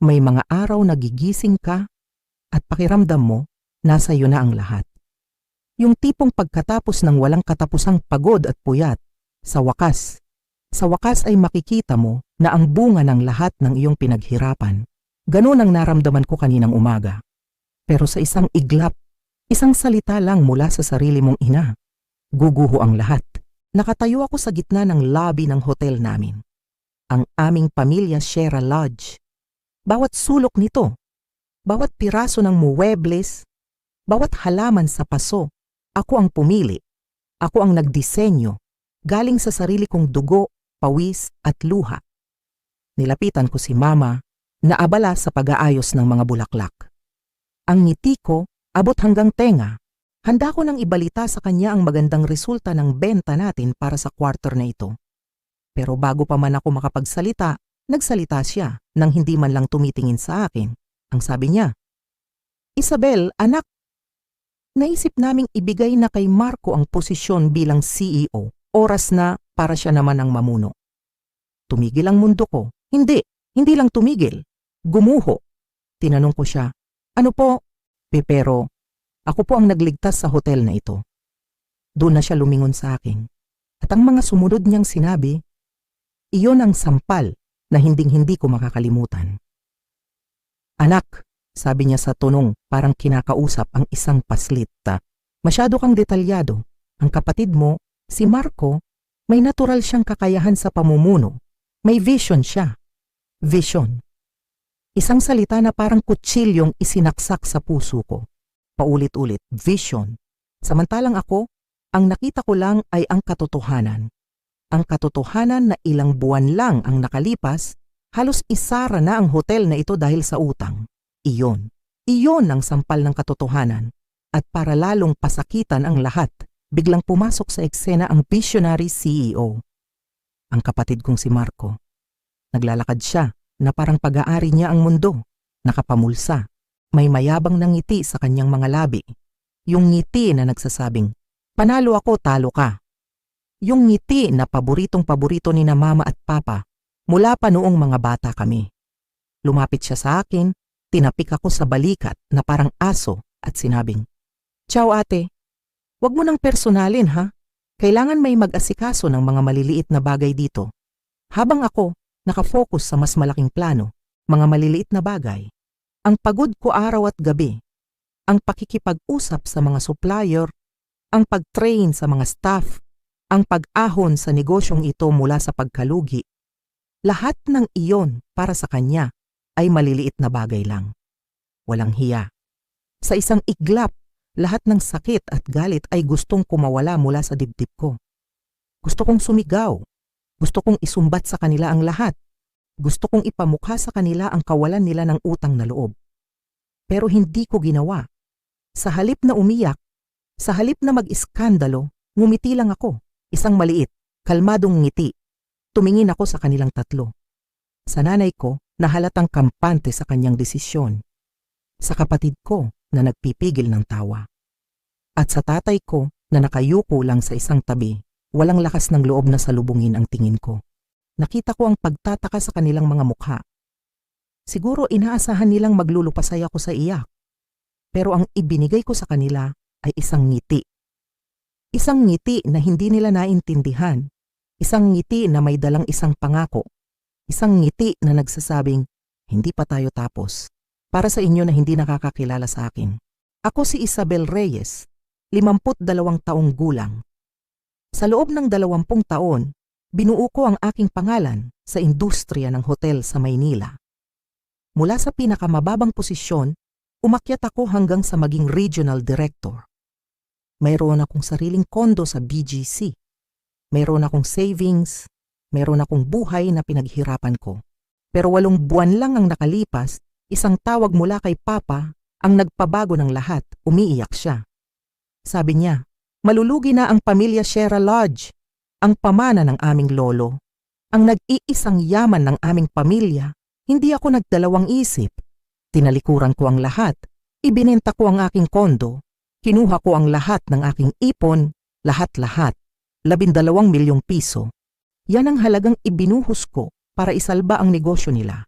May mga araw na gigising ka at pakiramdam mo, nasa iyo na ang lahat. Yung tipong pagkatapos ng walang katapusang pagod at puyat, sa wakas ay makikita mo na ang bunga ng lahat ng iyong pinaghirapan. Ganun ang naramdaman ko kaninang umaga. Pero sa isang iglap, isang salita lang mula sa sarili mong ina, guguho ang lahat. Nakatayo ako sa gitna ng lobby ng hotel namin. Ang aming pamilya Sierra Lodge. Bawat sulok nito, bawat piraso ng muwebles, bawat halaman sa paso, ako ang pumili. Ako ang nagdisenyo, galing sa sarili kong dugo, pawis at luha. Nilapitan ko si Mama, na abala sa pag-aayos ng mga bulaklak. Ang ngiti ko, abot hanggang tenga. Handa ko nang ibalita sa kanya ang magandang resulta ng benta natin para sa quarter na ito. Pero bago pa man ako makapagsalita, nagsalita siya nang hindi man lang tumitingin sa akin. Ang sabi niya, "Isabel, anak, naisip naming ibigay na kay Marco ang posisyon bilang CEO. Oras na para siya naman ang mamuno." Tumigil ang mundo ko. Hindi lang tumigil. Gumuho. Tinanong ko siya, "Ano po?" Pero ako po ang nagligtas sa hotel na ito. Doon na siya lumingon sa akin. At ang mga sumunod niyang sinabi, iyon ang sampal na hinding-hindi ko makakalimutan. "Anak," sabi niya sa tunong parang kinakausap ang isang paslit. "Masyado kang detalyado. Ang kapatid mo, si Marco, may natural siyang kakayahan sa pamumuno. May vision siya. Vision." Isang salita na parang kutsilyong isinaksak sa puso ko. Paulit-ulit, vision. Samantalang ako, ang nakita ko lang ay ang katotohanan. Ang katotohanan na ilang buwan lang ang nakalipas, halos isara na ang hotel na ito dahil sa utang. Iyon ang sampal ng katotohanan. At para lalong pasakitan ang lahat, biglang pumasok sa eksena ang visionary CEO. Ang kapatid kong si Marco. Naglalakad siya na parang pag-aari niya ang mundo. Nakapamulsa. May mayabang na ngiti sa kanyang mga labi. Yung ngiti na nagsasabing, "Panalo ako, talo ka." Yung ngiti na paboritong-paborito ni na Mama at Papa mula pa noong mga bata kami. Lumapit siya sa akin, tinapik ako sa balikat na parang aso at sinabing, "Ciao ate, wag mo nang personalin ha. Kailangan may mag-asikaso ng mga maliliit na bagay dito." Habang ako, nakafocus sa mas malaking plano, mga maliliit na bagay. Ang pagod ko araw at gabi, ang pakikipag-usap sa mga supplier, ang pag-train sa mga staff, ang pag-ahon sa negosyong ito mula sa pagkalugi. Lahat ng iyon para sa kanya ay maliliit na bagay lang. Walang hiya. Sa isang iglap, lahat ng sakit at galit ay gustong kumawala mula sa dibdib ko. Gusto kong sumigaw. Gusto kong isumbat sa kanila ang lahat. Gusto kong ipamukha sa kanila ang kawalan nila ng utang na loob. Pero hindi ko ginawa. Sa halip na umiyak, sa halip na mag-iskandalo, ngumiti lang ako. Isang maliit, kalmadong ngiti. Tumingin ako sa kanilang tatlo. Sa nanay ko, na halatang kampante sa kanyang desisyon. Sa kapatid ko, na nagpipigil ng tawa. At sa tatay ko, na nakayuko lang sa isang tabi, walang lakas ng loob na salubungin ang tingin ko. Nakita ko ang pagtataka sa kanilang mga mukha. Siguro inaasahan nilang maglulupasay ako sa iyak. Pero ang ibinigay ko sa kanila ay isang ngiti. Isang ngiti na hindi nila naintindihan. Isang ngiti na may dalang isang pangako. Isang ngiti na nagsasabing, "Hindi pa tayo tapos." Para sa inyo na hindi nakakakilala sa akin. Ako si Isabel Reyes, 52 taong gulang. Sa loob ng 20 taon, binuo ko ang aking pangalan sa industriya ng hotel sa Maynila. Mula sa pinakamababang posisyon, umakyat ako hanggang sa maging regional director. Mayroon akong sariling kondo sa BGC. Mayroon akong savings, mayroon akong buhay na pinaghirapan ko. Pero 8 buwan lang ang nakalipas, isang tawag mula kay Papa ang nagpabago ng lahat. Umiiyak siya. Sabi niya, "Malulugi na ang pamilya Sierra Lodge, ang pamana ng aming lolo, ang nag-iisang yaman ng aming pamilya." Hindi ako nagdalawang isip. Tinalikuran ko ang lahat. Ibinenta ko ang aking kondo. Kinuha ko ang lahat ng aking ipon, lahat-lahat. 12 milyong piso. Yan ang halagang ibinuhos ko para isalba ang negosyo nila.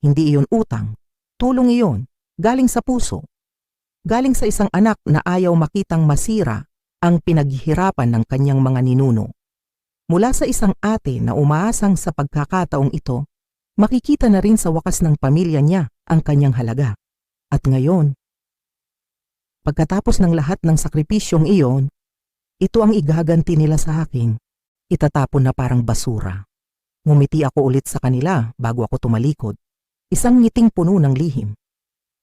Hindi iyon utang. Tulong iyon. Galing sa puso. Galing sa isang anak na ayaw makitang masira ang pinaghihirapan ng kanyang mga ninuno. Mula sa isang ate na umaasang sa pagkakataong ito, makikita na rin sa wakas ng pamilya niya ang kanyang halaga. At ngayon, pagkatapos ng lahat ng sakripisyong iyon, ito ang igaganti nila sa akin. Itatapon na parang basura. Ngumiti ako ulit sa kanila bago ako tumalikod. Isang ngiting puno ng lihim.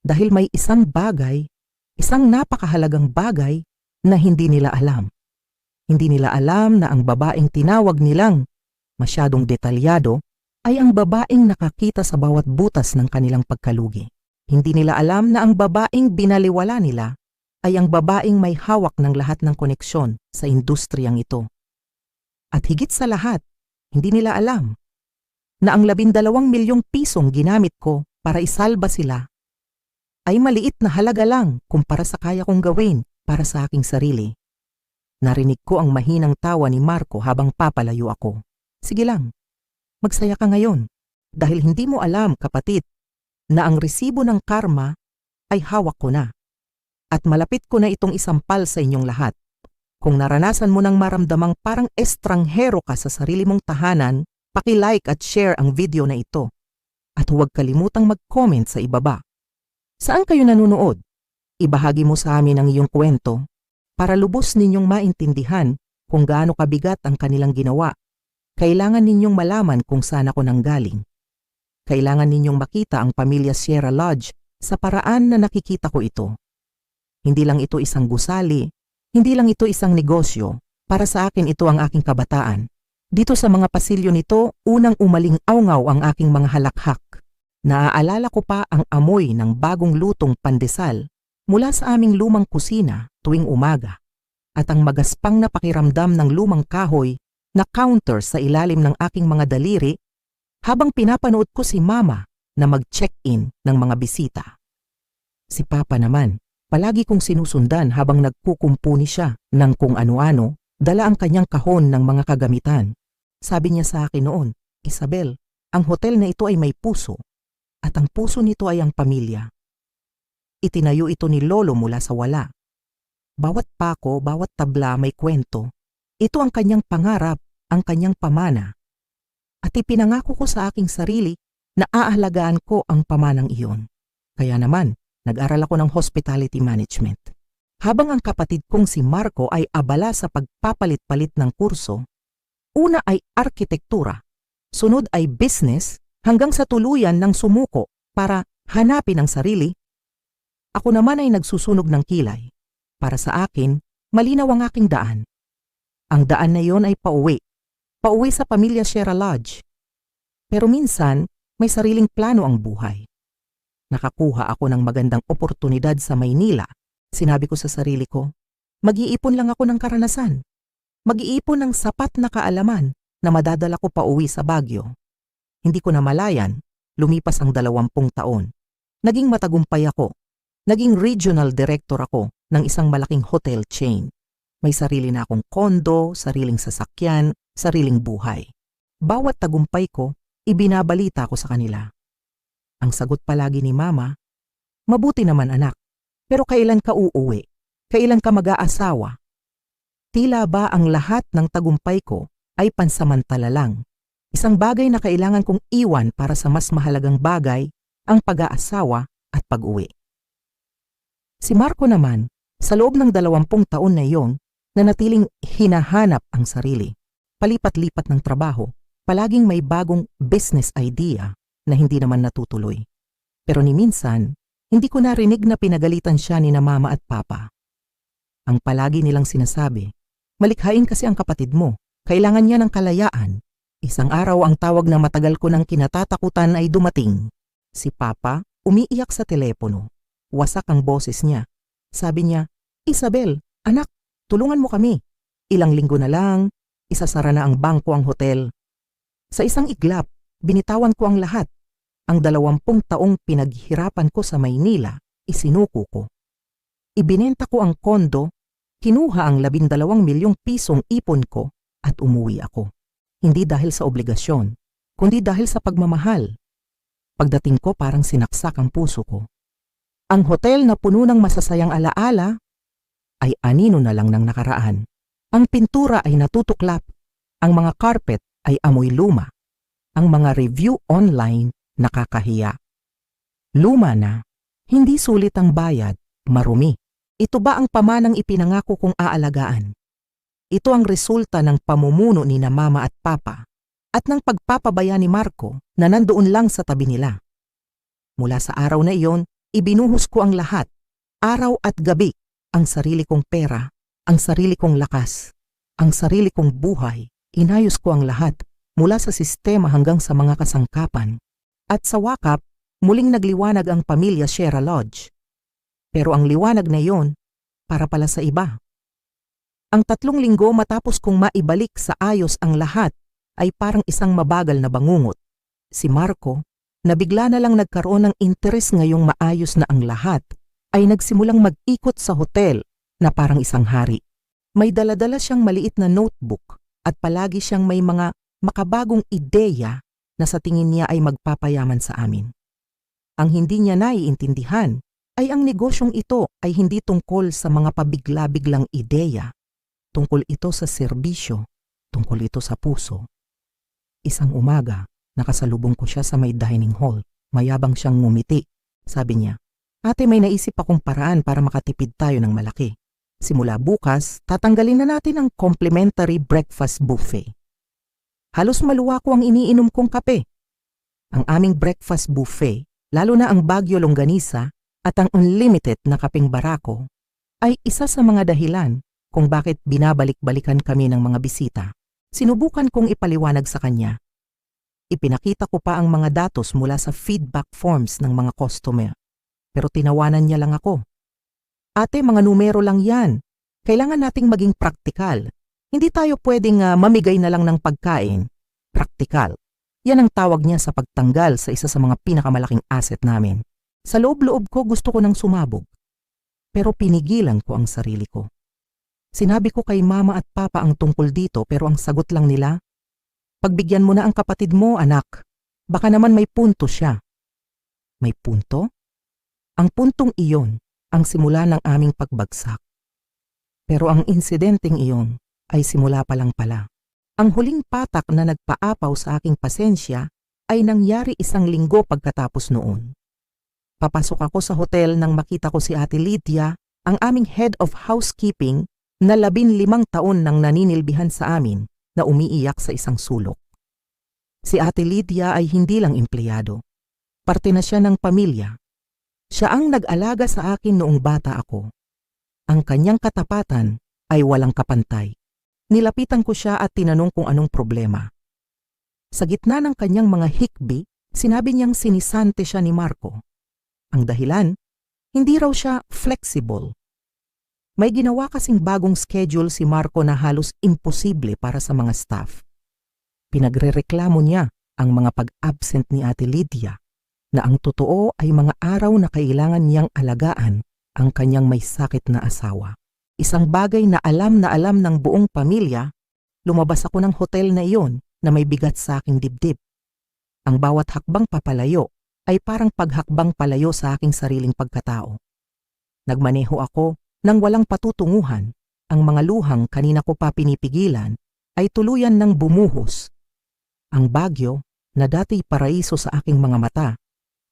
Dahil may isang bagay, isang napakahalagang bagay na hindi nila alam. Hindi nila alam na ang babaeng tinawag nilang masyadong detalyado ay ang babaeng nakakita sa bawat butas ng kanilang pagkalugi. Hindi nila alam na ang babaeng binaliwala nila ay ang babaeng may hawak ng lahat ng koneksyon sa industriyang ito. At higit sa lahat, hindi nila alam na ang 12 milyong pisong ginamit ko para isalba sila ay maliit na halaga lang kumpara sa kaya kong gawin para sa aking sarili. Narinig ko ang mahinang tawa ni Marco habang papalayo ako. Sige lang, magsaya ka ngayon dahil hindi mo alam, kapatid, na ang resibo ng karma ay hawak ko na. At malapit ko na itong isampal sa inyong lahat. Kung naranasan mo nang maramdamang parang estranghero ka sa sarili mong tahanan, paki-like at share ang video na ito. At huwag kalimutang mag-comment sa ibaba. Saan kayo nanonood? Ibahagi mo sa amin ang iyong kwento para lubos ninyong maintindihan kung gaano kabigat ang kanilang ginawa. Kailangan ninyong malaman kung saan ako nanggaling. Kailangan ninyong makita ang pamilya Sierra Lodge sa paraan na nakikita ko ito. Hindi lang ito isang gusali, hindi lang ito isang negosyo. Para sa akin ito ang aking kabataan. Dito sa mga pasilyo nito, unang umaling-awngaw ang aking mga halakhak. Naaalala ko pa ang amoy ng bagong lutong pandesal mula sa aming lumang kusina tuwing umaga at ang magaspang na pakiramdam ng lumang kahoy na counter sa ilalim ng aking mga daliri habang pinapanood ko si Mama na mag-check-in ng mga bisita. Si Papa naman, palagi kong sinusundan habang nagkukumpuni siya ng kung ano-ano, dala ang kanyang kahon ng mga kagamitan. Sabi niya sa akin noon, Isabel, ang hotel na ito ay may puso at ang puso nito ay ang pamilya. Itinayo ito ni Lolo mula sa wala. Bawat pako, bawat tabla may kwento. Ito ang kanyang pangarap, ang kanyang pamana. At ipinangako ko sa aking sarili na aahalagaan ko ang pamanang iyon. Kaya naman, nag-aral ako ng hospitality management. Habang ang kapatid kong si Marco ay abala sa pagpapalit-palit ng kurso, una ay arkitektura, sunod ay business, hanggang sa tuluyan ng sumuko para hanapin ang sarili. Ako naman ay nagsusunog ng kilay. Para sa akin, malinaw ang aking daan. Ang daan na iyon ay pauwi. Pauwi sa pamilya Sierra Lodge. Pero minsan, may sariling plano ang buhay. Nakakuha ako ng magandang oportunidad sa Maynila. Sinabi ko sa sarili ko, mag-iipon lang ako ng karanasan. Mag-iipon ng sapat na kaalaman na madadala ko pa uwi sa Baguio. Hindi ko namalayan, lumipas ang 20 taon. Naging matagumpay ako. Naging regional director ako ng isang malaking hotel chain. May sarili na akong kondo, sariling sasakyan, sariling buhay. Bawat tagumpay ko, ibinabalita ko sa kanila. Ang sagot palagi ni Mama, mabuti naman anak, pero kailan ka uuwi? Kailan ka mag-aasawa? Tila ba ang lahat ng tagumpay ko ay pansamantala lang? Isang bagay na kailangan kong iwan para sa mas mahalagang bagay, ang pag-aasawa at pag-uwi. Si Marco naman, sa loob ng 20 taon na iyon, nanatiling hinahanap ang sarili. Palipat-lipat ng trabaho, palaging may bagong business idea na hindi naman natutuloy. Pero ni minsan, hindi ko narinig na pinagalitan siya ni na Mama at Papa. Ang palagi nilang sinasabi, malikhain kasi ang kapatid mo, kailangan niya ng kalayaan. Isang araw ang tawag na matagal ko ng kinatatakutan ay dumating. Si Papa umiiyak sa telepono. Wasak ang boses niya. Sabi niya, Isabel, anak, tulungan mo kami. Ilang linggo na lang, isasara na ang bangko ang hotel. Sa isang iglap, binitawan ko ang lahat. Ang 20 taong pinaghirapan ko sa Maynila, isinuko ko. Ibinenta ko ang kondo, kinuha ang 12 milyong pisong ipon ko at umuwi ako. Hindi dahil sa obligasyon, kundi dahil sa pagmamahal. Pagdating ko parang sinaksak ang puso ko. Ang hotel na puno ng masasayang alaala ay anino na lang ng nakaraan. Ang pintura ay natutuklap. Ang mga carpet ay amoy luma. Ang mga review online nakakahiya. Luma na, hindi sulit ang bayad, marumi. Ito ba ang pamanang ipinangako kong aalagaan? Ito ang resulta ng pamumuno ni na mama at papa at ng pagpapabaya ni Marco na nandoon lang sa tabi nila. Mula sa araw na iyon, ibinuhos ko ang lahat, araw at gabi, ang sarili kong pera, ang sarili kong lakas, ang sarili kong buhay. Inayos ko ang lahat mula sa sistema hanggang sa mga kasangkapan. At sa wakap, muling nagliwanag ang pamilya Sierra Lodge. Pero ang liwanag na iyon, para pala sa iba. Ang 3 linggo matapos kong maibalik sa ayos ang lahat, ay parang isang mabagal na bangungot. Si Marco, na bigla na lang nagkaroon ng interes ngayong maayos na ang lahat, ay nagsimulang mag-ikot sa hotel na parang isang hari. May daladala siyang maliit na notebook at palagi siyang may mga makabagong ideya na sa tingin niya ay magpapayaman sa amin. Ang hindi niya naiintindihan ay ang negosyong ito ay hindi tungkol sa mga pabigla-biglang ideya. Tungkol ito sa serbisyo, tungkol ito sa puso. Isang umaga, nakasalubong ko siya sa may dining hall. Mayabang siyang ngumiti. Sabi niya, "Ate, may naisip akong paraan para makatipid tayo ng malaki. Simula bukas, tatanggalin na natin ang complimentary breakfast buffet." Halos maluwa ko ang iniinom kong kape. Ang aming breakfast buffet, lalo na ang Baguio Longganisa at ang unlimited na kapeng barako, ay isa sa mga dahilan kung bakit binabalik-balikan kami ng mga bisita. Sinubukan kong ipaliwanag sa kanya. Ipinakita ko pa ang mga datos mula sa feedback forms ng mga customer. Pero tinawanan niya lang ako. "Ate, mga numero lang yan. Kailangan nating maging praktikal. Hindi tayo pwedeng mamigay na lang ng pagkain. Praktikal. Yan ang tawag niya sa pagtanggal sa isa sa mga pinakamalaking asset namin." Sa loob-loob ko gusto ko nang sumabog. Pero pinigilan ko ang sarili ko. Sinabi ko kay mama at papa ang tungkol dito pero ang sagot lang nila, "Pagbigyan mo na ang kapatid mo, anak. Baka naman may punto siya." May punto? Ang puntong iyon ang simula ng aming pagbagsak. Pero ang insidenteng iyon ay simula pa lang pala. Ang huling patak na nagpaapaw sa aking pasensya ay nangyari 1 linggo pagkatapos noon. Papasok ako sa hotel nang makita ko si Ate Lydia, ang aming head of housekeeping na 15 taon nang naninilbihan sa amin na umiiyak sa isang sulok. Si Ate Lydia ay hindi lang empleyado. Parte na siya ng pamilya. Siya ang nag-alaga sa akin noong bata ako. Ang kanyang katapatan ay walang kapantay. Nilapitan ko siya at tinanong kung anong problema. Sa gitna ng kanyang mga hikbi, sinabi niyang sinisante siya ni Marco. Ang dahilan, hindi raw siya flexible. May ginawa kasing bagong schedule si Marco na halos imposible para sa mga staff. Pinagrereklamo niya ang mga pag-absent ni Ate Lydia na ang totoo ay mga araw na kailangan niyang alagaan ang kanyang may sakit na asawa. Isang bagay na alam ng buong pamilya. Lumabas ako ng hotel na iyon na may bigat sa aking dibdib. Ang bawat hakbang papalayo ay parang paghakbang palayo sa aking sariling pagkatao. Nagmaneho ako nang walang patutunguhan. Ang mga luhang kanina ko pa pinipigilan ay tuluyan ng bumuhos. Ang Baguio, na dati paraiso sa aking mga mata,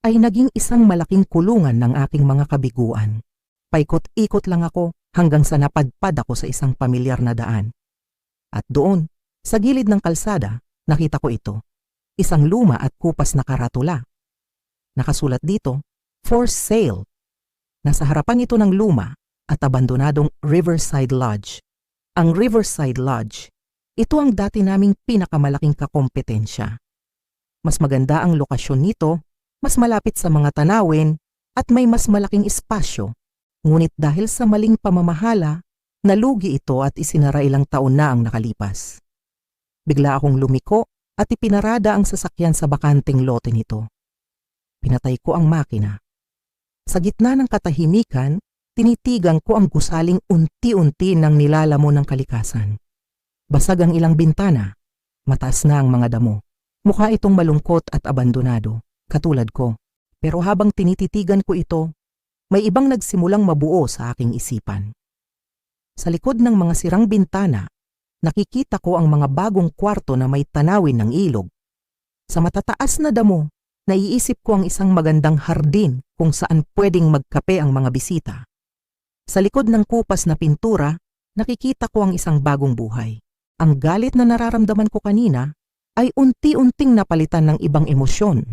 ay naging isang malaking kulungan ng aking mga kabiguan. Paikot-ikot lang ako hanggang sa napadpad ako sa isang pamilyar na daan. At doon, sa gilid ng kalsada, nakita ko ito. Isang luma at kupas na karatula. Nakasulat dito, "For sale." Nasa harapan ito ng luma at abandonadong Riverside Lodge. Ang Riverside Lodge, ito ang dati naming pinakamalaking kakompetensya. Mas maganda ang lokasyon nito, mas malapit sa mga tanawin at may mas malaking espasyo. Ngunit dahil sa maling pamamahala, nalugi ito at isinara ilang taon na ang nakalipas. Bigla akong lumiko at ipinarada ang sasakyan sa bakanteng lote nito. Pinatay ko ang makina. Sa gitna ng katahimikan, tinitigan ko ang gusaling unti-unti ng nilalamo ng kalikasan. Basag ang ilang bintana, mataas na ang mga damo. Mukha itong malungkot at abandonado. katulad ko. Pero habang tinititigan ko ito, may ibang nagsimulang mabuo sa aking isipan. Sa likod ng mga sirang bintana, nakikita ko ang mga bagong kwarto na may tanawin ng ilog. Sa matataas na damo, naiisip ko ang isang magandang hardin kung saan pwedeng magkape ang mga bisita. Sa likod ng kupas na pintura, nakikita ko ang isang bagong buhay. Ang galit na nararamdaman ko kanina ay unti-unting napalitan ng ibang emosyon.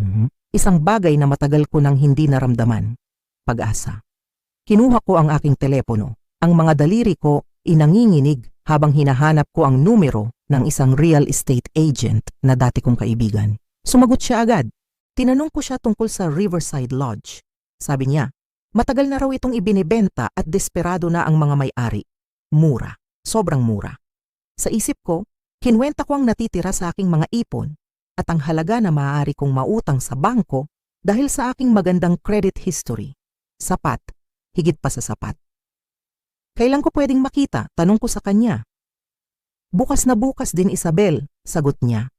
Isang bagay na matagal ko nang hindi naramdaman. Pag-asa. Kinuha ko ang aking telepono. Ang mga daliri ko inanginginig habang hinahanap ko ang numero ng isang real estate agent na dati kong kaibigan. Sumagot siya agad. Tinanong ko siya tungkol sa Riverside Lodge. Sabi niya, matagal na raw itong ibinebenta at desperado na ang mga may-ari. Mura. Sobrang mura. Sa isip ko, kinwenta ko ang natitira sa aking mga ipon at ang halaga na maaari kong mautang sa bangko dahil sa aking magandang credit history. Sapat. Higit pa sa sapat. Kailan ko pwedeng makita? Tanong ko sa kanya. Bukas na bukas din, Isabel, sagot niya.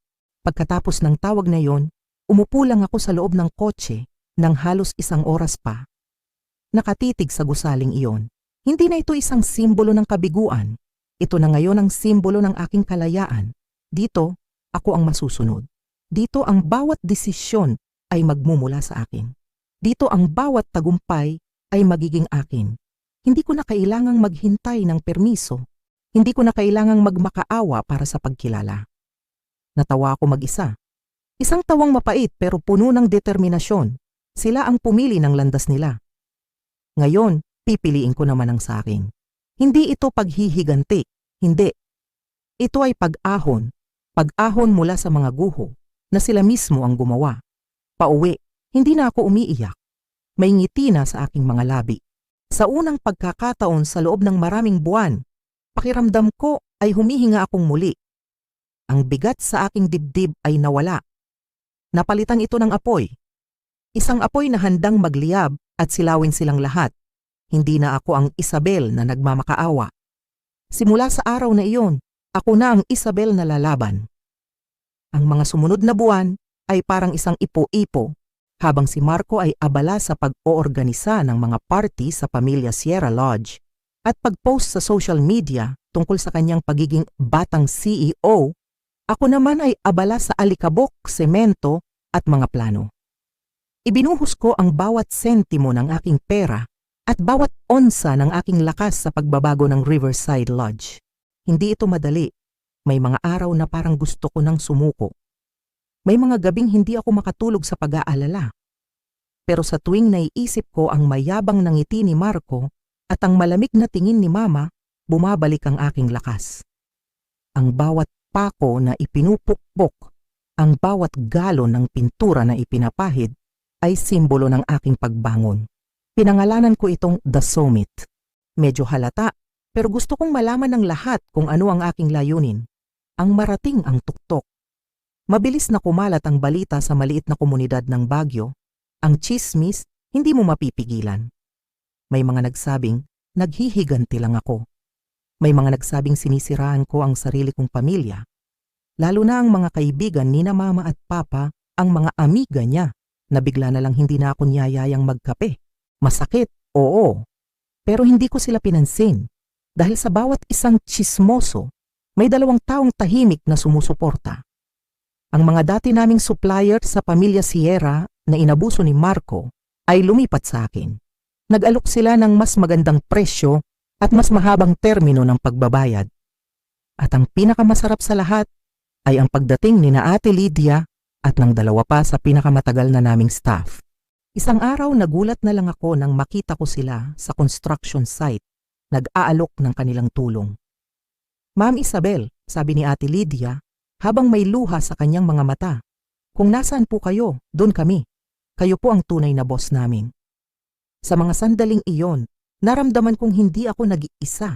Pagkatapos ng tawag na yon, umupo lang ako sa loob ng kotse ng halos 1 oras pa. Nakatitig sa gusaling iyon. Hindi na ito isang simbolo ng kabiguan. Ito na ngayon ang simbolo ng aking kalayaan. Dito, ako ang masusunod. Dito ang bawat desisyon ay magmumula sa akin. Dito ang bawat tagumpay ay magiging akin. Hindi ko na kailangang maghintay ng permiso. Hindi ko na kailangang magmakaawa para sa pagkilala. Natawa ako mag-isa. Isang tawang mapait pero puno ng determinasyon. Sila ang pumili ng landas nila. Ngayon, pipiliin ko naman ang sa akin. Hindi ito paghihiganti. Hindi. Ito ay pag-ahon. Pag-ahon mula sa mga guho na sila mismo ang gumawa. Pauwi, hindi na ako umiiyak. May ngiti na sa aking mga labi. Sa unang pagkakataon sa loob ng maraming buwan, pakiramdam ko ay humihinga akong muli. Ang bigat sa aking dibdib ay nawala. Napalitan ito ng apoy. Isang apoy na handang magliyab at silawin silang lahat. Hindi na ako ang Isabel na nagmamakaawa. Simula sa araw na iyon, ako na ang Isabel na lalaban. Ang mga sumunod na buwan ay parang isang ipo-ipo habang si Marco ay abala sa pag-oorganisa ng mga party sa Pamilya Sierra Lodge at pag-post sa social media tungkol sa kanyang pagiging batang CEO, ako naman ay abala sa alikabok, semento at mga plano. Ibinuhos ko ang bawat sentimo ng aking pera at bawat onsa ng aking lakas sa pagbabago ng Riverside Lodge. Hindi ito madali. May mga araw na parang gusto ko nang sumuko. May mga gabing hindi ako makatulog sa pag-aalala. Pero sa tuwing naiisip ko ang mayabang na ngiti ni Marco at ang malamig na tingin ni Mama, bumabalik ang aking lakas. Ang bawat pako na ipinupukpok, ang bawat galon ng pintura na ipinapahid ay simbolo ng aking pagbangon. Pinangalanan ko itong The Summit. Medyo halata, pero gusto kong malaman ng lahat kung ano ang aking layunin. Ang marating ang tuktok. Mabilis na kumalat ang balita sa maliit na komunidad ng Baguio. Ang tsismis, hindi mo mapipigilan. May mga nagsabing, naghihiganti lang ako. May mga nagsabing sinisiraan ko ang sarili kong pamilya. Lalo na ang mga kaibigan ni na Mama at Papa, ang mga amiga niya, na bigla na lang hindi na ako niyayayang magkape. Masakit, oo. Pero hindi ko sila pinansin. Dahil sa bawat isang tsismoso, may 2 taong tahimik na sumusuporta. Ang mga dati naming supplier sa Pamilya Sierra na inabuso ni Marco ay lumipat sa akin. Nag-alok sila ng mas magandang presyo at mas mahabang termino ng pagbabayad. At ang pinakamasarap sa lahat ay ang pagdating ni na Ate Lydia at ng 2 pa sa pinakamatagal na naming staff. Isang araw nagulat na lang ako nang makita ko sila sa construction site, nag-aalok ng kanilang tulong. Ma'am Isabel, sabi ni Ate Lydia, habang may luha sa kanyang mga mata. Kung nasaan po kayo, doon kami. Kayo po ang tunay na boss namin. Sa mga sandaling iyon, naramdaman kong hindi ako nag-iisa.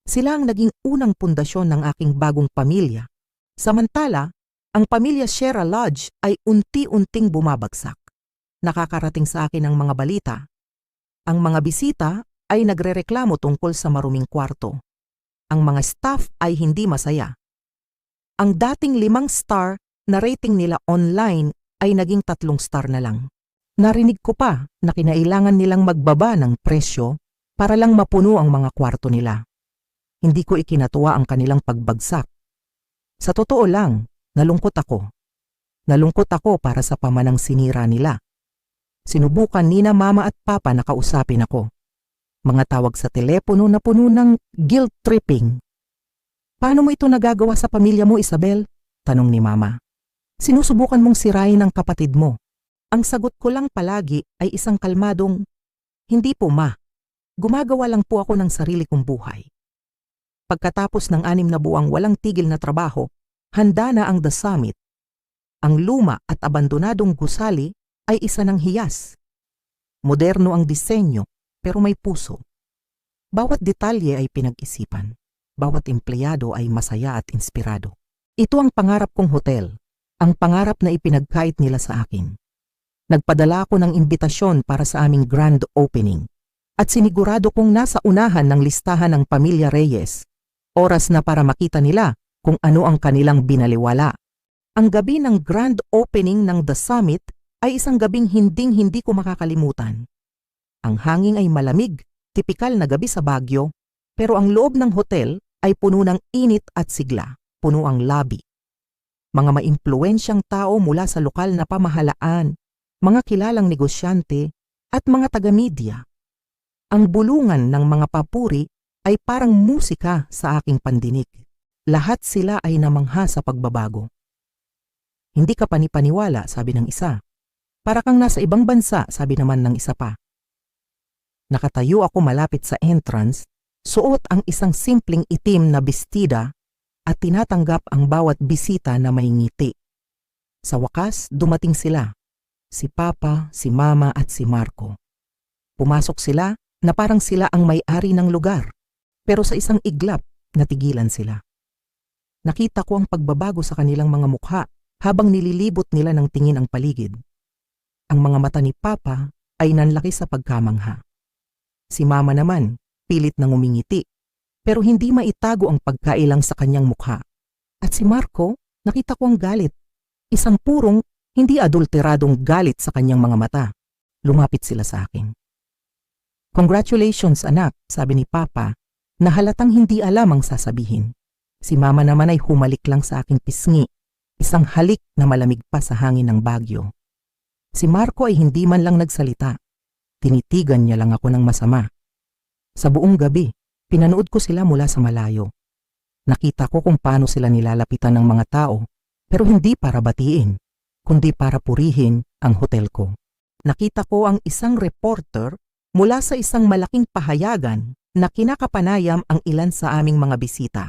Sila ang naging unang pundasyon ng aking bagong pamilya. Samantala, ang Pamilya Sierra Lodge ay unti-unting bumabagsak. Nakakarating sa akin ang mga balita. Ang mga bisita ay nagrereklamo tungkol sa maruming kwarto. Ang mga staff ay hindi masaya. Ang dating 5 star na rating nila online ay naging 3 star na lang. Narinig ko pa na kinailangan nilang magbaba ng presyo para lang mapuno ang mga kwarto nila. Hindi ko ikinatuwa ang kanilang pagbagsak. Sa totoo lang, nalungkot ako. Nalungkot ako para sa pamanang sinira nila. Sinubukan nina mama at papa na kausapin ako. Mga tawag sa telepono na puno ng guilt tripping. Paano mo ito nagagawa sa pamilya mo, Isabel? Tanong ni mama. Sinusubukan mong sirain ang kapatid mo. Ang sagot ko lang palagi ay isang kalmadong, hindi po ma. Gumagawa lang po ako ng sarili kong buhay. Pagkatapos ng 6 na buwang walang tigil na trabaho, handa na ang The Summit. Ang luma at abandonadong gusali ay isa ng hiyas. Moderno ang disenyo pero may puso. Bawat detalye ay pinag-isipan. Bawat empleyado ay masaya at inspirado. Ito ang pangarap kong hotel, ang pangarap na ipinagkait nila sa akin. Nagpadala ako ng imbitasyon para sa aming grand opening at sinigurado kong nasa unahan ng listahan ng Pamilya Reyes. Oras na para makita nila kung ano ang kanilang binaliwala. Ang gabi ng grand opening ng The Summit ay isang gabing hinding-hindi ko makakalimutan. Ang hangin ay malamig, tipikal na gabi sa Baguio, pero ang loob ng hotel ay puno ng init at sigla, puno ang lobby. Mga maimpluwensyang tao mula sa lokal na pamahalaan, mga kilalang negosyante at mga taga-media. Ang bulungan ng mga papuri ay parang musika sa aking pandinig. Lahat sila ay namangha sa pagbabago. Hindi ka panipaniwala, sabi ng isa. Para kang nasa ibang bansa, sabi naman ng isa pa. Nakatayo ako malapit sa entrance, suot ang isang simpleng itim na bestida at tinatanggap ang bawat bisita na may ngiti. Sa wakas, dumating sila. Si Papa, si Mama at si Marco. Pumasok sila na parang sila ang may-ari ng lugar. Pero sa isang iglap, natigilan sila. Nakita ko ang pagbabago sa kanilang mga mukha habang nililibot nila ng tingin ang paligid. Ang mga mata ni Papa ay nanlaki sa pagkamangha. Si Mama naman, pilit na ngumingiti, pero hindi maitago ang pagkailang sa kanyang mukha. At si Marco, nakita ko ang galit. Isang purong, hindi adulteradong galit sa kanyang mga mata. Lumapit sila sa akin. Congratulations anak, sabi ni Papa, na halatang hindi alam ang sasabihin. Si Mama naman ay humalik lang sa aking pisngi, isang halik na malamig pa sa hangin ng Baguio. Si Marco ay hindi man lang nagsalita. Tinitigan niya lang ako ng masama. Sa buong gabi, pinanood ko sila mula sa malayo. Nakita ko kung paano sila nilalapitan ng mga tao, pero hindi para batiin, kundi para purihin ang hotel ko. Nakita ko ang isang reporter mula sa isang malaking pahayagan na kinakapanayam ang ilan sa aming mga bisita.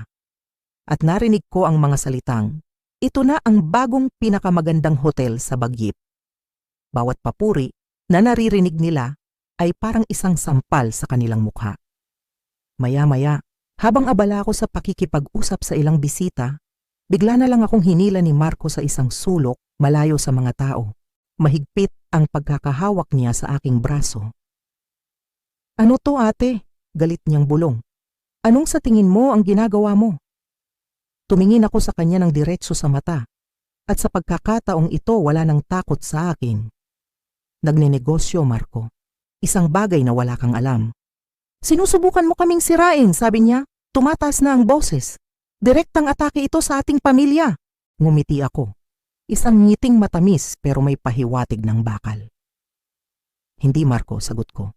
At narinig ko ang mga salitang, ito na ang bagong pinakamagandang hotel sa Baguio. Bawat papuri na naririnig nila ay parang isang sampal sa kanilang mukha. Maya-maya, habang abala ako sa pakikipag-usap sa ilang bisita, bigla na lang akong hinila ni Marco sa isang sulok malayo sa mga tao. Mahigpit ang pagkakahawak niya sa aking braso. Ano to ate? Galit niyang bulong. Anong sa tingin mo ang ginagawa mo? Tumingin ako sa kanya ng diretso sa mata. At sa pagkakataong ito wala nang takot sa akin. Nagnenegosyo, Marco. Isang bagay na wala kang alam. Sinusubukan mo kaming sirain, sabi niya. Tumataas na ang boses. Direktang atake ito sa ating pamilya. Ngumiti ako. Isang ngiting matamis pero may pahiwatig ng bakal. Hindi, Marco, sagot ko.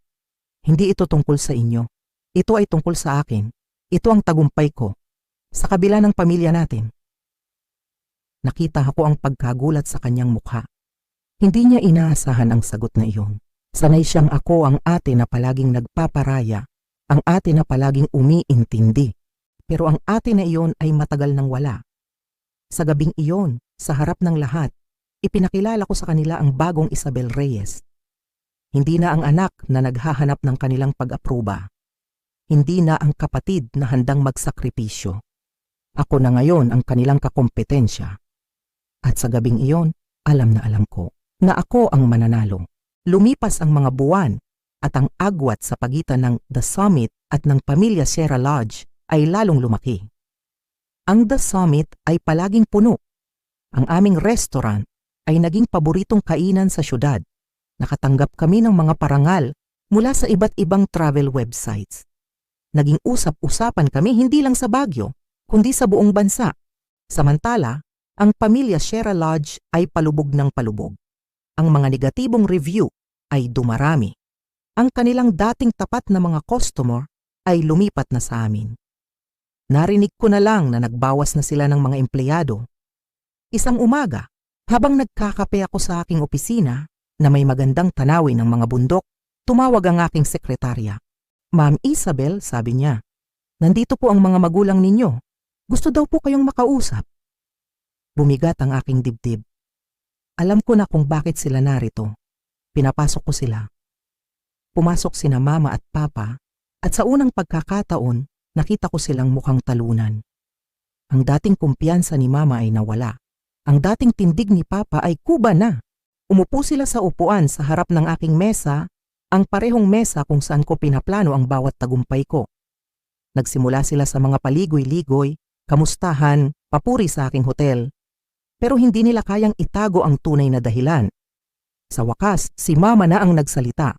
Hindi ito tungkol sa inyo. Ito ay tungkol sa akin. Ito ang tagumpay ko. Sa kabila ng pamilya natin. Nakita ko ang pagkagulat sa kanyang mukha. Hindi niya inaasahan ang sagot na iyon. Sanay siyang ako ang ate na palaging nagpaparaya, ang ate na palaging umiintindi. Pero ang ate na iyon ay matagal nang wala. Sa gabing iyon, sa harap ng lahat, ipinakilala ko sa kanila ang bagong Isabel Reyes. Hindi na ang anak na naghahanap ng kanilang pag-aproba. Hindi na ang kapatid na handang magsakripisyo. Ako na ngayon ang kanilang kakompetensya. At sa gabing iyon, alam na alam ko na ako ang mananalo. Lumipas ang mga buwan at ang agwat sa pagitan ng The Summit at ng Pamilya Sierra Lodge ay lalong lumaki. Ang The Summit ay palaging puno. Ang aming restaurant ay naging paboritong kainan sa syudad. Nakatanggap kami ng mga parangal mula sa iba't ibang travel websites. Naging usap-usapan kami hindi lang sa Baguio, kundi sa buong bansa. Samantala, ang pamilya Sierra Lodge ay palubog ng palubog. Ang mga negatibong review ay dumarami. Ang kanilang dating tapat na mga customer ay lumipat na sa amin. Narinig ko na lang na nagbawas na sila ng mga empleyado. Isang umaga, habang nagkakape ako sa aking opisina na may magandang tanawin ng mga bundok, tumawag ang aking sekretarya. "Ma'am Isabel," sabi niya, "nandito po ang mga magulang ninyo. Gusto daw po kayong makausap." Bumigat ang aking dibdib. Alam ko na kung bakit sila narito. Pinapasok ko sila. Pumasok sina mama at papa at sa unang pagkakataon, nakita ko silang mukhang talunan. Ang dating kumpiyansa ni mama ay nawala. Ang dating tindig ni papa ay kuba na. Umupo sila sa upuan sa harap ng aking mesa, ang parehong mesa kung saan ko pinaplano ang bawat tagumpay ko. Nagsimula sila sa mga paligoy-ligoy, kamustahan, papuri sa aking hotel. Pero hindi nila kayang itago ang tunay na dahilan. Sa wakas, si mama na ang nagsalita.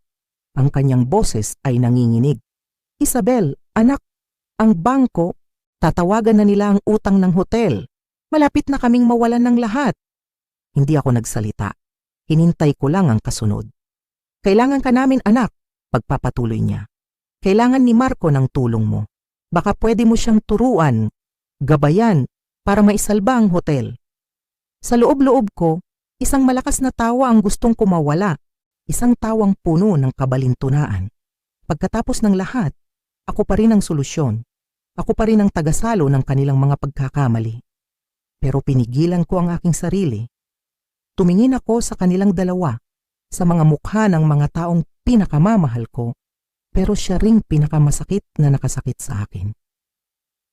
Ang kanyang boses ay nanginginig. "Isabel, anak, ang bangko, tatawagan na nila ang utang ng hotel. Malapit na kaming mawalan ng lahat." Hindi ako nagsalita. Hinintay ko lang ang kasunod. "Kailangan ka namin, anak," pagpapatuloy niya. "Kailangan ni Marco ng tulong mo. Baka pwede mo siyang turuan, gabayan, para maisalba ang hotel." Sa loob-loob ko, isang malakas na tawa ang gustong kumawala. Isang tawang puno ng kabalintunaan. Pagkatapos ng lahat, ako pa rin ang solusyon. Ako pa rin ang tagasalo ng kanilang mga pagkakamali. Pero pinigilan ko ang aking sarili. Tumingin ako sa kanilang dalawa, sa mga mukha ng mga taong pinakamamahal ko, pero siya ring pinakamasakit na nakasakit sa akin.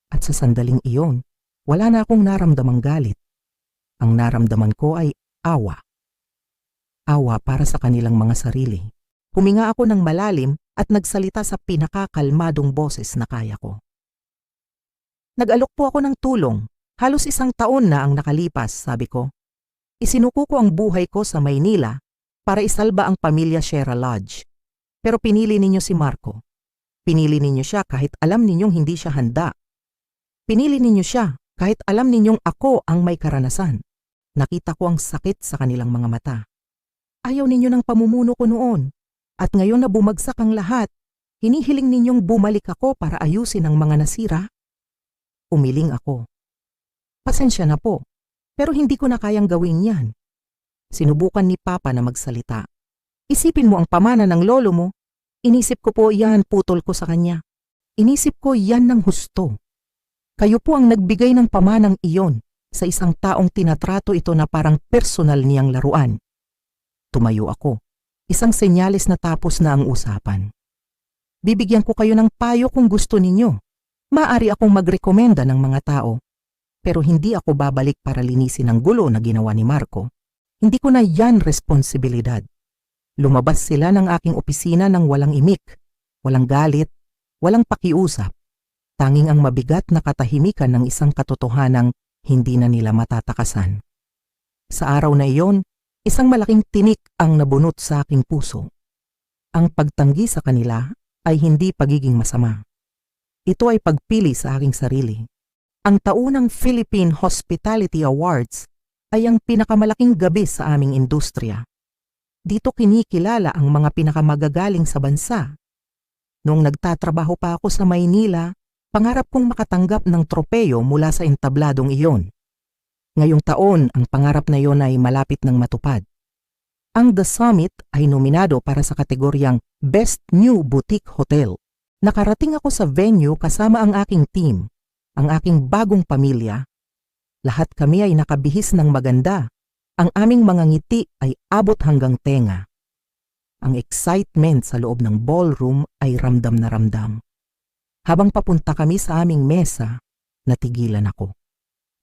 At sa sandaling iyon, wala na akong naramdamang galit. Ang naramdaman ko ay awa. Awa para sa kanilang mga sarili. Huminga ako ng malalim at nagsalita sa pinakakalmadong boses na kaya ko. "Nag-alok po ako ng tulong. Halos 1 taon na ang nakalipas," sabi ko. "Isinuko ko ang buhay ko sa Maynila para isalba ang pamilya Sierra Lodge. Pero pinili ninyo si Marco. Pinili ninyo siya kahit alam ninyong hindi siya handa. Pinili ninyo siya kahit alam ninyong ako ang may karanasan. Nakita ko ang sakit sa kanilang mga mata. Ayaw ninyo ng pamumuno ko noon. At ngayon na bumagsak ang lahat, hinihiling ninyong bumalik ako para ayusin ang mga nasira?" Umiling ako. "Pasensya na po, pero hindi ko na kayang gawin yan." Sinubukan ni Papa na magsalita. "Isipin mo ang pamana ng lolo mo." Inisip ko po yan, putol ko sa kanya. Inisip ko yan ng husto. Kayo po ang nagbigay ng pamanang iyon sa isang taong tinatrato ito na parang personal niyang laruan. Tumayo ako. Isang senyales na tapos na ang usapan. "Bibigyan ko kayo ng payo kung gusto ninyo. Maaari akong magrekomenda ng mga tao. Pero hindi ako babalik para linisin ang gulo na ginawa ni Marco. Hindi ko na yan responsibilidad." Lumabas sila ng aking opisina ng walang imik, walang galit, walang pakiusap. Tanging ang mabigat na katahimikan ng isang katotohanang hindi na nila matatakasan. Sa araw na iyon, isang malaking tinik ang nabunot sa aking puso. Ang pagtanggi sa kanila ay hindi pagiging masama. Ito ay pagpili sa aking sarili. Ang taunang Philippine Hospitality Awards ay ang pinakamalaking gabi sa aming industriya. Dito kinikilala ang mga pinakamagagaling sa bansa. Noong nagtatrabaho pa ako sa Maynila, pangarap kong makatanggap ng tropeyo mula sa entabladong iyon. Ngayong taon, ang pangarap na iyon ay malapit ng matupad. Ang The Summit ay nominado para sa kategoryang Best New Boutique Hotel. Nakarating ako sa venue kasama ang aking team, ang aking bagong pamilya. Lahat kami ay nakabihis ng maganda. Ang aming mga ngiti ay abot hanggang tenga. Ang excitement sa loob ng ballroom ay ramdam na ramdam. Habang papunta kami sa aming mesa, natigilan ako.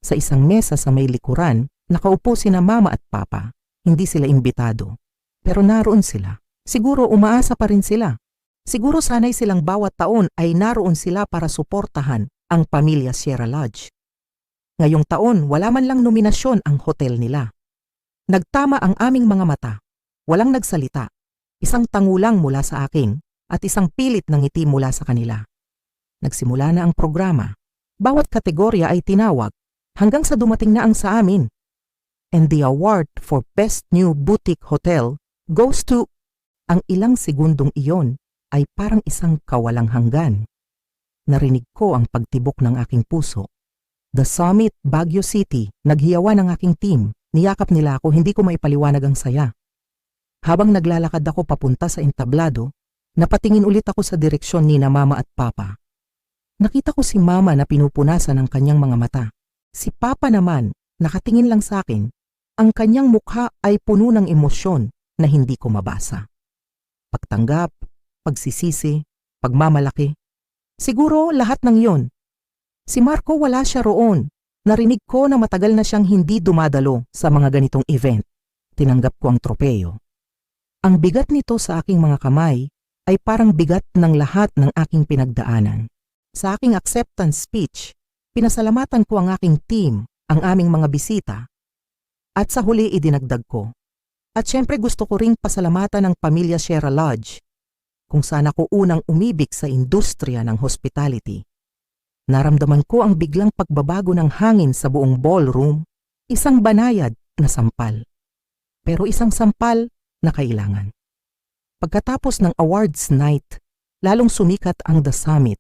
Sa isang mesa sa may likuran, nakaupo sina mama at papa. Hindi sila imbitado. Pero naroon sila. Siguro umaasa pa rin sila. Siguro sanay silang bawat taon ay naroon sila para suportahan ang pamilya Sierra Lodge. Ngayong taon, wala man lang nominasyon ang hotel nila. Nagtama ang aming mga mata. Walang nagsalita. Isang tangulang mula sa akin at isang pilit ng ngiti mula sa kanila. Nagsimula na ang programa. Bawat kategorya ay tinawag hanggang sa dumating na ang sa amin. And the award for Best New Boutique Hotel goes to... Ang ilang segundong iyon ay parang isang kawalang hanggan. Narinig ko ang pagtibok ng aking puso. The Summit, Baguio City, naghiyawan ng aking team. Niyakap nila ako, hindi ko maipaliwanag ang saya. Habang naglalakad ako papunta sa entablado, napatingin ulit ako sa direksyon ni na Mama at Papa. Nakita ko si Mama na pinupunasan ng kanyang mga mata. Si Papa naman, nakatingin lang sa akin. Ang kanyang mukha ay puno ng emosyon na hindi ko mabasa. Pagtanggap, pagsisisi, pagmamalaki. Siguro lahat ng iyon. Si Marco wala siya roon. Narinig ko na matagal na siyang hindi dumadalo sa mga ganitong event. Tinanggap ko ang tropeyo. Ang bigat nito sa aking mga kamay ay parang bigat ng lahat ng aking pinagdaanan. Sa aking acceptance speech, pinasalamatan ko ang aking team, ang aming mga bisita. At sa huli idinagdag ko. At syempre gusto ko ring pasalamatan ang pamilya Sierra Lodge, kung saan ako unang umibig sa industriya ng hospitality. Naramdaman ko ang biglang pagbabago ng hangin sa buong ballroom, isang banayad na sampal. Pero isang sampal na kailangan. Pagkatapos ng awards night, lalong sumikat ang The Summit.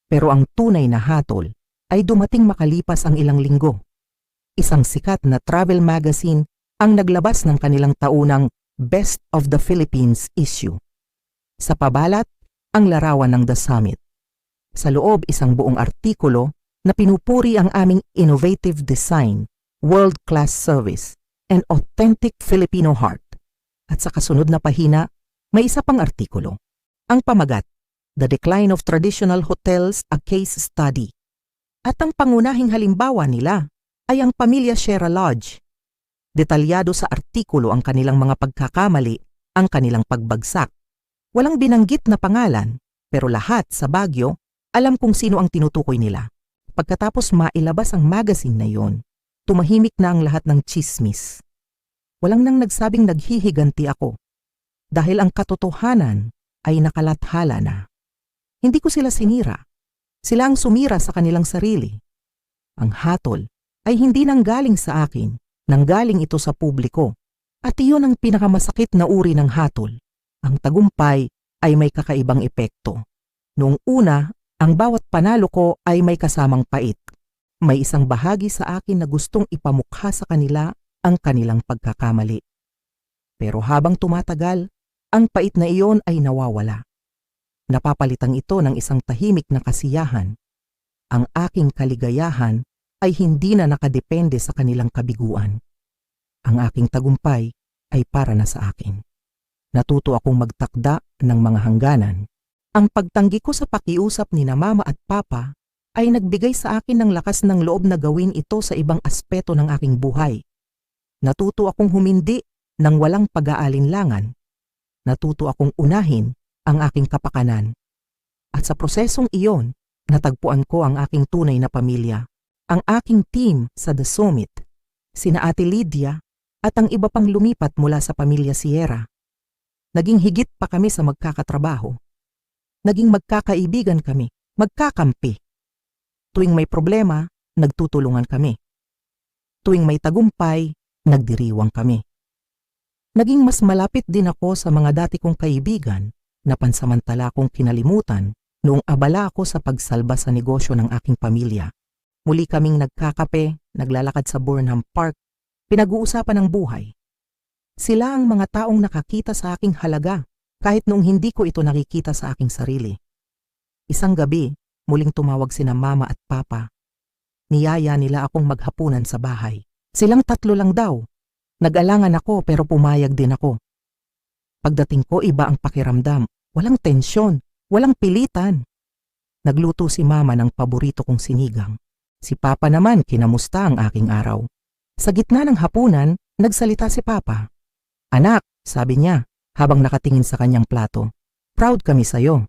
Pero ang tunay na hatol ay dumating makalipas ang ilang linggo. Isang sikat na travel magazine ang naglabas ng kanilang taunang Best of the Philippines issue. Sa pabalat, ang larawan ng The Summit. Sa loob isang buong artikulo na pinupuri ang aming innovative design, world-class service, and authentic Filipino heart. At sa kasunod na pahina, may isa pang artikulo. Ang pamagat, The Decline of Traditional Hotels, a Case Study. At ang pangunahing halimbawa nila ay ang pamilya Sierra Lodge. Detalyado sa artikulo ang kanilang mga pagkakamali, ang kanilang pagbagsak. Walang binanggit na pangalan, pero lahat sa Baguio, alam kung sino ang tinutukoy nila. Pagkatapos mailabas ang magazine na yon, tumahimik na ang lahat ng chismis. Walang nang nagsabing naghihiganti ako. Dahil ang katotohanan ay nakalathala na. Hindi ko sila sinira. Sila ang sumira sa kanilang sarili. Ang hatol ay hindi nanggaling sa akin, nanggaling ito sa publiko. At iyon ang pinakamasakit na uri ng hatol. Ang tagumpay ay may kakaibang epekto. Noong una, ang bawat panalo ko ay may kasamang pait. May isang bahagi sa akin na gustong ipamukha sa kanila ang kanilang pagkakamali. Pero habang tumatagal, ang pait na iyon ay nawawala. Napapalitan ito ng isang tahimik na kasiyahan. Ang aking kaligayahan ay hindi na nakadepende sa kanilang kabiguan. Ang aking tagumpay ay para na sa akin. Natuto akong magtakda ng mga hangganan. Ang pagtanggi ko sa pakiusap ni na Mama at Papa ay nagbigay sa akin ng lakas ng loob na gawin ito sa ibang aspeto ng aking buhay. Natuto akong humindi ng walang pag-aalinlangan. Natuto akong unahin ang aking kapakanan. At sa prosesong iyon, natagpuan ko ang aking tunay na pamilya, ang aking team sa The Summit, sina Ate Lydia at ang iba pang lumipat mula sa pamilya Sierra. Naging higit pa kami sa magkakatrabaho. Naging magkakaibigan kami, magkakampi. Tuwing may problema, nagtutulungan kami. Tuwing may tagumpay, nagdiriwang kami. Naging mas malapit din ako sa mga dati kong kaibigan na pansamantala kong kinalimutan noong abala ako sa pagsalba sa negosyo ng aking pamilya. Muli kaming nagkakape, naglalakad sa Burnham Park, pinag-uusapan ang buhay. Sila ang mga taong nakakita sa aking halaga kahit noong hindi ko ito nakikita sa aking sarili. Isang gabi, muling tumawag sina Mama at Papa. Niyaya nila akong maghapunan sa bahay. Silang 3 lang daw. Nag-alangan ako pero pumayag din ako. Pagdating ko, iba ang pakiramdam. Walang tensyon, walang pilitan. Nagluto si Mama ng paborito kong sinigang. Si Papa naman kinamusta ang aking araw. Sa gitna ng hapunan, nagsalita si Papa. "Anak," sabi niya habang nakatingin sa kanyang plato, "proud kami sa'yo."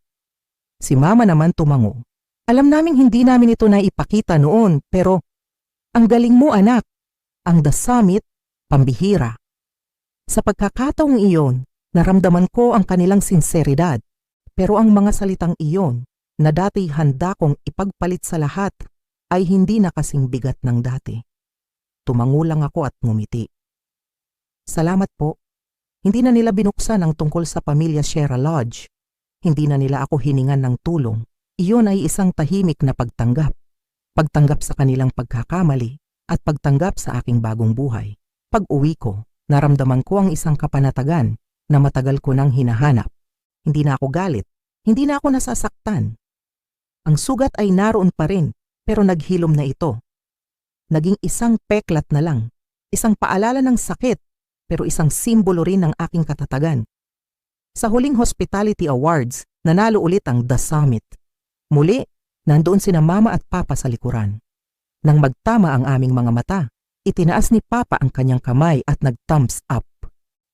Si Mama naman tumango. "Alam naming hindi namin ito naipakita noon pero ang galing mo anak. Ang The Summit, pambihira. Sa pagkakataong iyon, naramdaman ko ang kanilang sinseridad, pero ang mga salitang iyon na dati handa kong ipagpalit sa lahat ay hindi na kasing bigat ng dati. Tumango lang ako at ngumiti. Salamat po. Hindi na nila binuksan ang tungkol sa pamilya Sierra Lodge. Hindi na nila ako hiningan ng tulong. Iyon ay isang tahimik na pagtanggap. Pagtanggap sa kanilang pagkakamali at pagtanggap sa aking bagong buhay. Pag-uwi ko, naramdaman ko ang isang kapanatagan na matagal ko nang hinahanap. Hindi na ako galit. Hindi na ako nasasaktan. Ang sugat ay naroon pa rin, pero naghilom na ito. Naging isang peklat na lang. Isang paalala ng sakit, pero isang simbolo rin ng aking katatagan. Sa huling Hospitality Awards, nanalo ulit ang The Summit. Muli, nandoon sina Mama at Papa sa likuran. Nang magtama ang aming mga mata, itinaas ni Papa ang kanyang kamay at nag-thumbs up.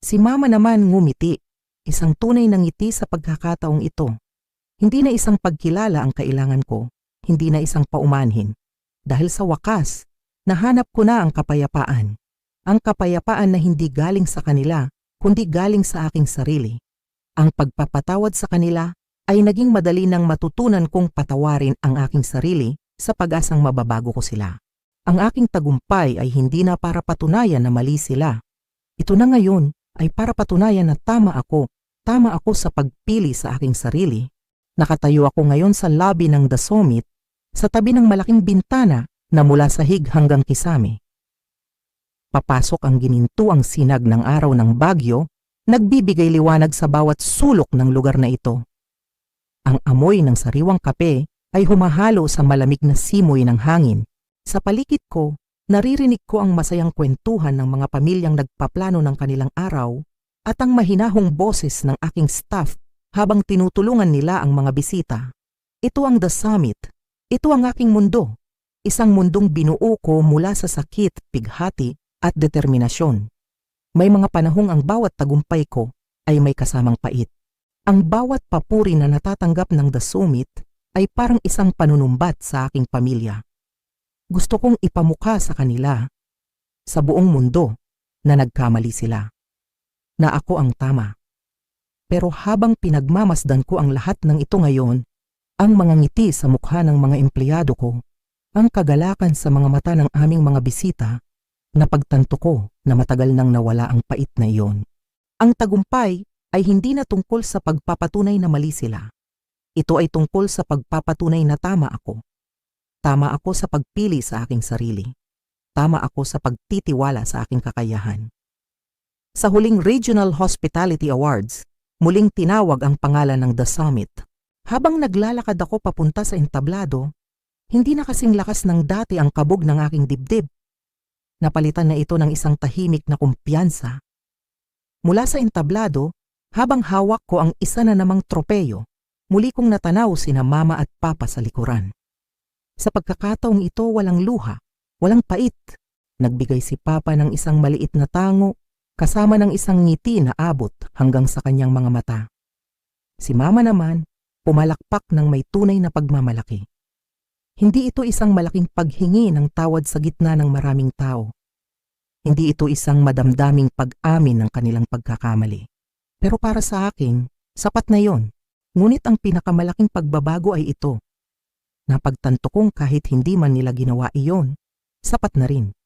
Si Mama naman ngumiti, isang tunay na ngiti sa pagkakataong ito. Hindi na isang pagkilala ang kailangan ko, hindi na isang paumanhin. Dahil sa wakas, nahanap ko na ang kapayapaan. Ang kapayapaan na hindi galing sa kanila, kundi galing sa aking sarili. Ang pagpapatawad sa kanila ay naging madali nang matutunan kong patawarin ang aking sarili sa pag-asang mababago ko sila. Ang aking tagumpay ay hindi na para patunayan na mali sila. Ito na ngayon ay para patunayan na tama ako sa pagpili sa aking sarili. Nakatayo ako ngayon sa lobby ng The Summit, sa tabi ng malaking bintana na mula sahig hanggang kisame. Papasok ang ginintuang sinag ng araw ng Bagyo, nagbibigay liwanag sa bawat sulok ng lugar na ito. Ang amoy ng sariwang kape ay humahalo sa malamig na simoy ng hangin. Sa paligid ko, naririnig ko ang masayang kwentuhan ng mga pamilyang nagpaplano ng kanilang araw at ang mahinahong boses ng aking staff habang tinutulungan nila ang mga bisita. Ito ang The Summit. Ito ang aking mundo. Isang mundong binuo ko mula sa sakit, pighati at determinasyon. May mga panahong ang bawat tagumpay ko ay may kasamang pait. Ang bawat papuri na natatanggap ng The Summit ay parang isang panunumbat sa aking pamilya. Gusto kong ipamukha sa kanila, sa buong mundo, na nagkamali sila. Na ako ang tama. Pero habang pinagmamasdan ko ang lahat ng ito ngayon, ang mga ngiti sa mukha ng mga empleyado ko, ang kagalakan sa mga mata ng aming mga bisita, napagtanto ko na matagal nang nawala ang pait na iyon. Ang tagumpay ay hindi na tungkol sa pagpapatunay na mali sila. Ito ay tungkol sa pagpapatunay na tama ako. Tama ako sa pagpili sa aking sarili. Tama ako sa pagtitiwala sa aking kakayahan. Sa huling Regional Hospitality Awards, muling tinawag ang pangalan ng The Summit. Habang naglalakad ako papunta sa entablado, hindi na kasing lakas ng dati ang kabog ng aking dibdib. Napalitan na ito ng isang tahimik na kumpiyansa. Mula sa entablado, habang hawak ko ang isa na namang tropeyo, muli kong natanaw sina Mama at Papa sa likuran. Sa pagkakataong ito walang luha, walang pait. Nagbigay si Papa ng isang maliit na tango, kasama ng isang ngiti na abot hanggang sa kanyang mga mata. Si Mama naman, pumalakpak ng may tunay na pagmamalaki. Hindi ito isang malaking paghingi ng tawad sa gitna ng maraming tao. Hindi ito isang madamdaming pag-amin ng kanilang pagkakamali. Pero para sa akin, sapat na yon. Ngunit ang pinakamalaking pagbabago ay ito. Napagtanto kong kahit hindi man nila ginawa iyon, sapat na rin.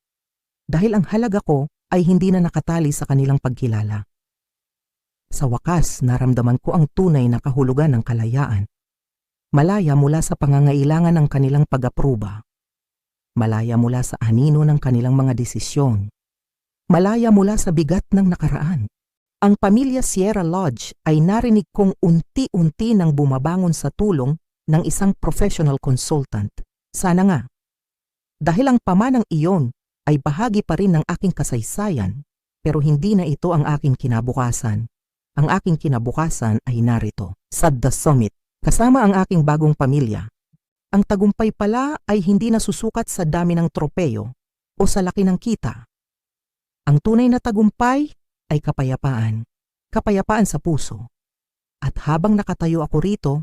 Dahil ang halaga ko ay hindi na nakatali sa kanilang pagkilala. Sa wakas, naramdaman ko ang tunay na kahulugan ng kalayaan. Malaya mula sa pangangailangan ng kanilang pag-apruba. Malaya mula sa anino ng kanilang mga desisyon. Malaya mula sa bigat ng nakaraan. Ang pamilya Sierra Lodge ay narinig kong unti-unti nang bumabangon sa tulong ng isang professional consultant. Sana nga. Dahil ang pamanang iyon ay bahagi pa rin ng aking kasaysayan, pero hindi na ito ang aking kinabukasan. Ang aking kinabukasan ay narito, sa The Summit, kasama ang aking bagong pamilya. Ang tagumpay pala ay hindi nasusukat sa dami ng tropeyo o sa laki ng kita. Ang tunay na tagumpay ay kapayapaan. Kapayapaan sa puso. At habang nakatayo ako rito,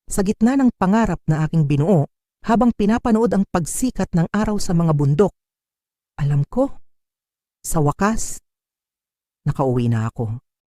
sa gitna ng pangarap na aking binuo, habang pinapanood ang pagsikat ng araw sa mga bundok, alam ko, sa wakas, nakauwi na ako.